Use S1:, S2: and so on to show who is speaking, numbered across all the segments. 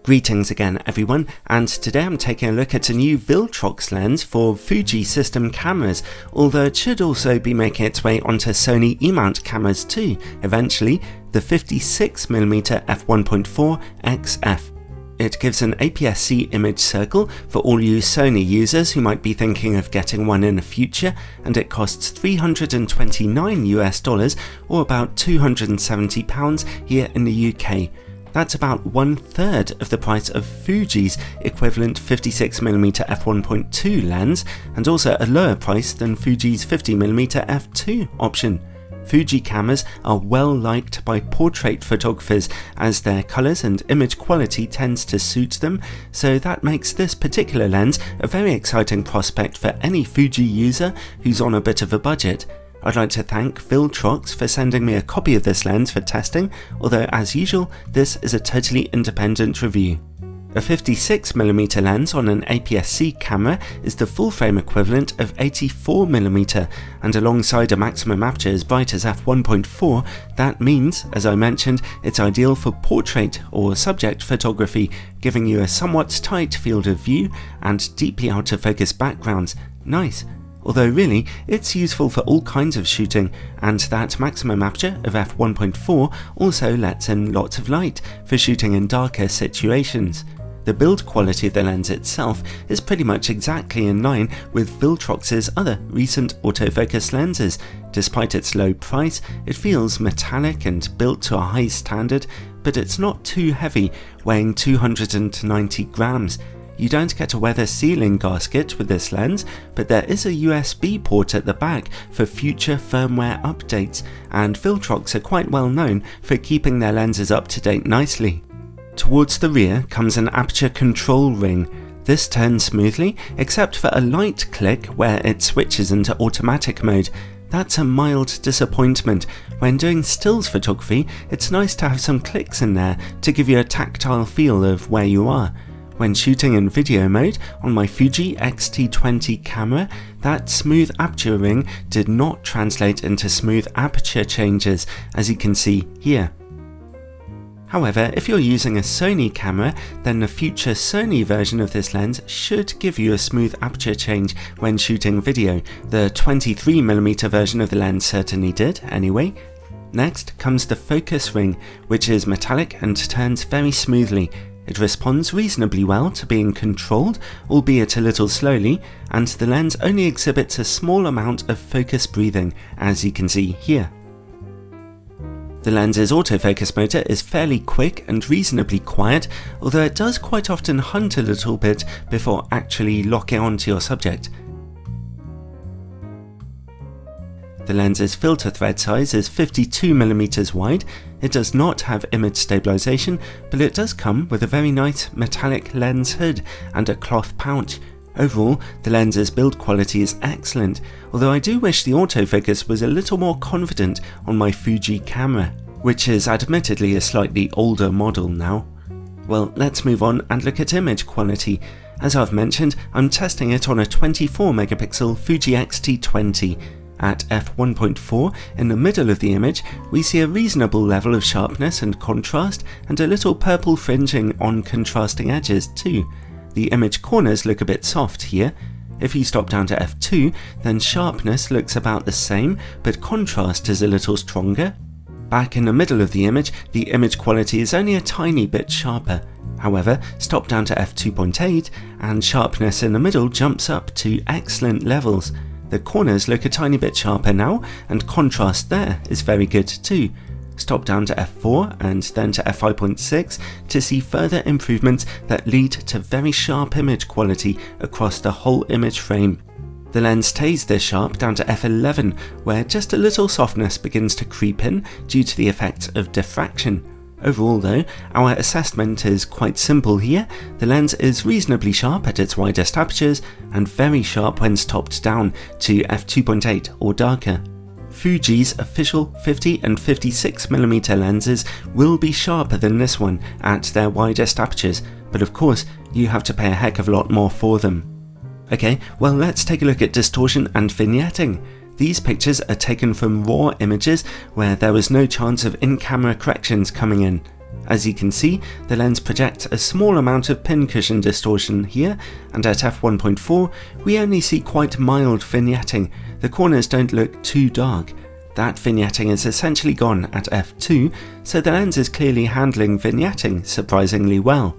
S1: Greetings again everyone, and today I'm taking a look at a new Viltrox lens for Fuji system cameras, although it should also be making its way onto Sony E-mount cameras too, eventually, the 56mm f1.4 XF. It gives an APS-C image circle for all you Sony users who might be thinking of getting one in the future, and it costs $329 or about £270 here in the UK. That's about 1/3 of the price of Fuji's equivalent 56mm f1.2 lens, and also a lower price than Fuji's 50mm f2 option. Fuji cameras are well liked by portrait photographers as their colours and image quality tends to suit them, so that makes this particular lens a very exciting prospect for any Fuji user who's on a bit of a budget. I'd like to thank Viltrox for sending me a copy of this lens for testing, although as usual this is a totally independent review. A 56mm lens on an APS-C camera is the full frame equivalent of 84mm, and alongside a maximum aperture as bright as f1.4, that means, as I mentioned, it's ideal for portrait or subject photography, giving you a somewhat tight field of view and deeply out of focus backgrounds. Nice. Although really, it's useful for all kinds of shooting, and that maximum aperture of f1.4 also lets in lots of light for shooting in darker situations. The build quality of the lens itself is pretty much exactly in line with Viltrox's other recent autofocus lenses. Despite its low price, it feels metallic and built to a high standard, but it's not too heavy, weighing 290 grams. You don't get a weather sealing gasket with this lens, but there is a USB port at the back for future firmware updates, and Viltrox are quite well known for keeping their lenses up to date nicely. Towards the rear comes an aperture control ring. This turns smoothly, except for a light click where it switches into automatic mode. That's a mild disappointment. When doing stills photography, it's nice to have some clicks in there to give you a tactile feel of where you are. When shooting in video mode on my Fuji X-T20 camera, that smooth aperture ring did not translate into smooth aperture changes, as you can see here. However, if you're using a Sony camera, then the future Sony version of this lens should give you a smooth aperture change when shooting video. The 23mm version of the lens certainly did, anyway. Next comes the focus ring, which is metallic and turns very smoothly. It responds reasonably well to being controlled, albeit a little slowly, and the lens only exhibits a small amount of focus breathing, as you can see here. The lens's autofocus motor is fairly quick and reasonably quiet, although it does quite often hunt a little bit before actually locking onto your subject. The lens's filter thread size is 52mm wide. It does not have image stabilization, but it does come with a very nice metallic lens hood and a cloth pouch. Overall, the lens's build quality is excellent, although I do wish the autofocus was a little more confident on my Fuji camera, which is admittedly a slightly older model now. Well, let's move on and look at image quality. As I've mentioned, I'm testing it on a 24MP Fuji X-T20. At f1.4, in the middle of the image, we see a reasonable level of sharpness and contrast, and a little purple fringing on contrasting edges too. The image corners look a bit soft here. If you stop down to f2, then sharpness looks about the same, but contrast is a little stronger. Back in the middle of the image quality is only a tiny bit sharper. However, stop down to f2.8, and sharpness in the middle jumps up to excellent levels. The corners look a tiny bit sharper now, and contrast there is very good too. Stop down to f4 and then to f5.6 to see further improvements that lead to very sharp image quality across the whole image frame. The lens stays this sharp down to f11, where just a little softness begins to creep in due to the effects of diffraction. Overall though, our assessment is quite simple here. The lens is reasonably sharp at its widest apertures, and very sharp when stopped down to f2.8 or darker. Fuji's official 50 and 56mm lenses will be sharper than this one at their widest apertures, but of course you have to pay a heck of a lot more for them. Okay, well let's take a look at distortion and vignetting. These pictures are taken from raw images where there was no chance of in-camera corrections coming in. As you can see, the lens projects a small amount of pincushion distortion here, and at f1.4 we only see quite mild vignetting. The corners don't look too dark. That vignetting is essentially gone at f2, so the lens is clearly handling vignetting surprisingly well.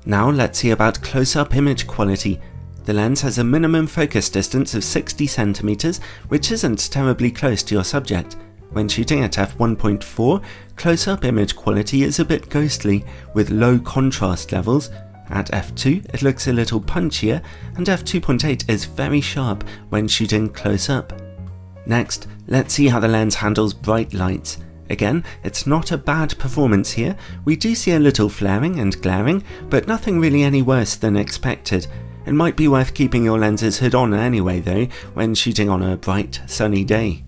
S1: Now let's see about close-up image quality. The lens has a minimum focus distance of 60 cm, which isn't terribly close to your subject. When shooting at f1.4, close-up image quality is a bit ghostly, with low contrast levels. At f2 it looks a little punchier, and f2.8 is very sharp when shooting close-up. Next, let's see how the lens handles bright lights. Again, it's not a bad performance here. We do see a little flaring and glaring, but nothing really any worse than expected. It might be worth keeping your lenses hood on anyway though, when shooting on a bright, sunny day.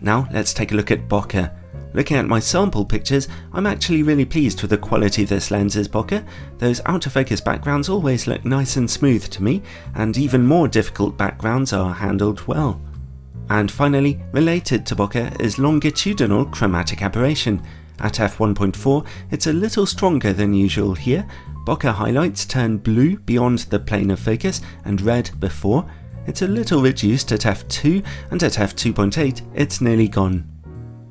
S1: Now let's take a look at bokeh. Looking at my sample pictures, I'm actually really pleased with the quality of this lens's bokeh. Those autofocus backgrounds always look nice and smooth to me, and even more difficult backgrounds are handled well. And finally, related to bokeh is longitudinal chromatic aberration. At f1.4, it's a little stronger than usual here. Bokeh highlights turn blue beyond the plane of focus and red before. It's a little reduced at f2, and at f2.8 it's nearly gone.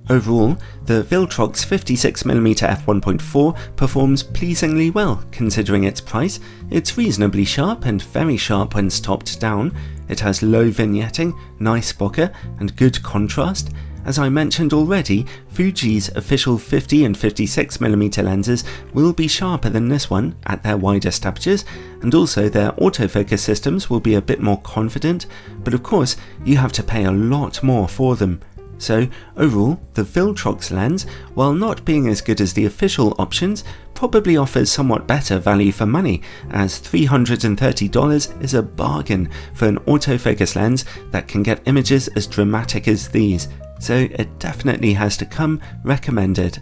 S1: Overall, the Viltrox 56mm f1.4 performs pleasingly well considering its price. It's reasonably sharp and very sharp when stopped down. It has low vignetting, nice bokeh, and good contrast. As I mentioned already, Fuji's official 50 and 56mm lenses will be sharper than this one at their widest apertures, and also their autofocus systems will be a bit more confident, but of course you have to pay a lot more for them. So overall, the Viltrox lens, while not being as good as the official options, probably offers somewhat better value for money, as $330 is a bargain for an autofocus lens that can get images as dramatic as these. So it definitely has to come recommended.